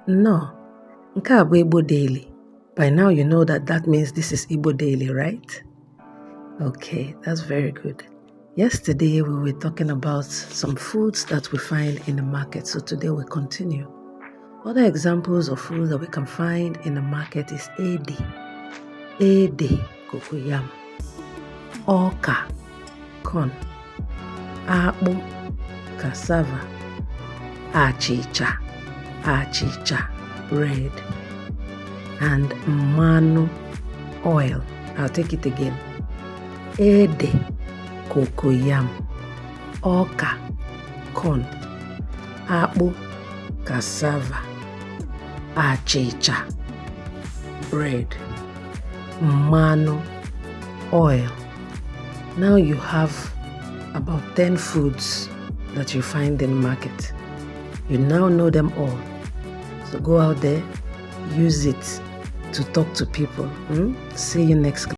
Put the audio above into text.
No, nke a bụ Igbo Daily. By now you know that means this is Igbo Daily, right? Okay, that's very good. Yesterday we were talking about some foods that we find in the market, so today we continue. Other examples of food that we can find in the market is ede, cocoyam, ọka, corn, akpụ, cassava, achịcha, bread, and mmanụ, oil. I'll take it again. Ede, cocoyam, ọka, corn, akpụ, cassava, achịcha, bread, mmanụ, oil. Now you have about 10 foods that you find in the market. You now know them all. So go out there, use it to talk to people. See you next class.